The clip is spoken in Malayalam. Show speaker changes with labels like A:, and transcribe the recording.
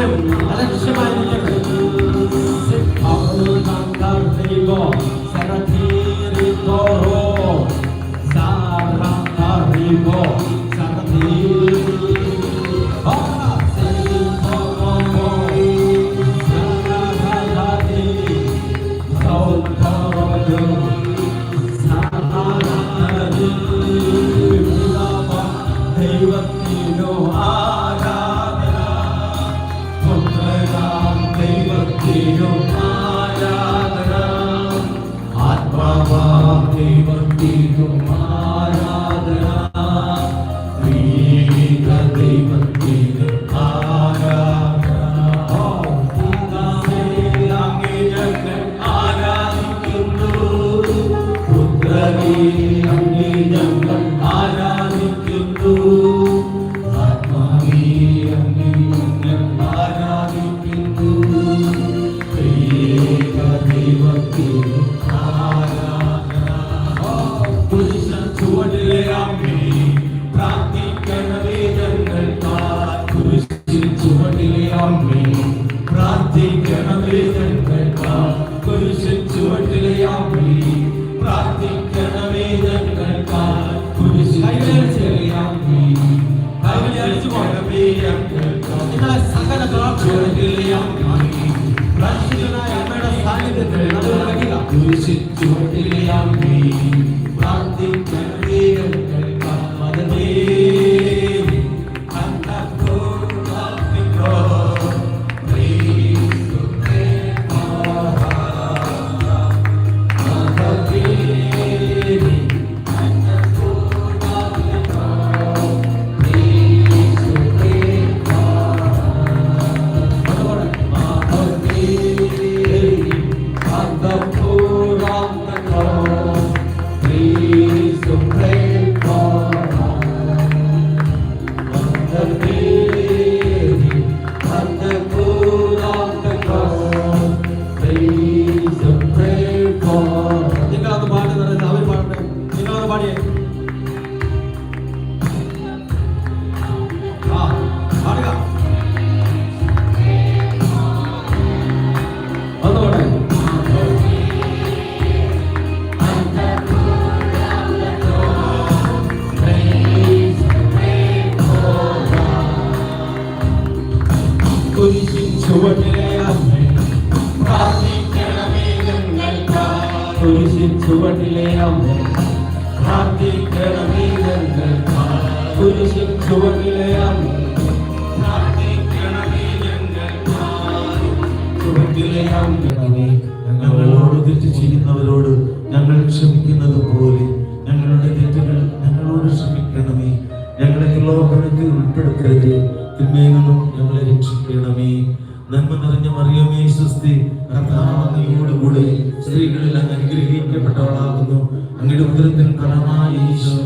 A: ആരും അലക്ഷ്യമായിരിക്കട്ടെ. ദൈവത്തിനോ ആരാധന, പുത്രനാം ദൈവത്തിനോ ആരാധന, ആത്മാവാം ദൈവത്തിനോ ആരാധന, ത്രിയേക ദൈവത്തിനോ ആരാധന. അങ്ങേ ഞങ്ങൾ ആരാധിക്കുന്നു, പുത്രനെ അങ്ങേ ഞങ്ങൾ ആരാധിക്കുന്നു, ആത്മാവേ അങ്ങേ ഞങ്ങൾ ആരാധിക്കുന്നു, ത്രിയേക ദൈവത്തിനു ആരാധന. പുരുഷൻ ചുവടിലെ അമ്മേ പ്രാർത്ഥിക്കണമേ ഞങ്ങൾക്കായി, പുരുഷൻ ചുവടിലെ അമ്മേ പ്രാർത്ഥിക്കണമേ ഞങ്ങൾക്കായി, പുരുഷൻ ചുവട്ടിലെ അമ്മേ പ്രാർത്ഥിക്കണമേ ഞങ്ങൾക്കായി, പുരുഷൻ ചുവട്ടിലെ അമ്മേ പ്രാർത്ഥിക്കണമേ ഞങ്ങൾക്കായി, നിങ്ങളെ സകല ചുവട്ടിലെ അമ്മേ പ്രാർത്ഥിക്കണമായ അമ്മയുടെ സാന്നിധ്യത്തിൽ നടുവിൽ പുരുഷൻ ചുവട്ടിലെ അമ്മേ പ്രാർത്ഥിക്കണമേ ഞങ്ങൾക്കായി, മതമേ ചുവട്ടിലെ അമ്മേ പ്രാർത്ഥിക്കണമേ ഞങ്ങൾക്കായി, കുരിശിൻ ചുവട്ടിലെ അമ്മേ പ്രാർത്ഥിക്കണമേ ഞങ്ങൾക്കായി, കുരിശിൻ ചുവട്ടിലെ അമ്മേ പ്രാർത്ഥിക്കണമേ ഞങ്ങൾക്കായി, ചുവട്ടിലെ അമ്മേ. ഞങ്ങളോട് തെറ്റ് ചെയ്യുന്നവരോട് ഞങ്ങൾ ക്ഷമിക്കുന്നത് പോലെ ഞങ്ങളുടെ തെറ്റുകൾ ഞങ്ങളോട് ക്ഷമിക്കണമേ. ഞങ്ങളെ പ്രലോഭനത്തിൽ ഉൾപ്പെടുത്തരുത്, തിന്മയിൽ നിന്നും ഞങ്ങളെ രക്ഷിക്കണമേ. നന്മ നിറഞ്ഞ മറിയമേ സ്വസ്തി, കർത്താവ് അങ്ങയോടുകൂടെ സ്ത്രീകളിൽ അങ്ങ് അനുഗ്രഹിക്കപ്പെട്ടവളാകുന്നു, അങ്ങയുടെ ഉദരത്തിൻ ഫലമായ ഈശോ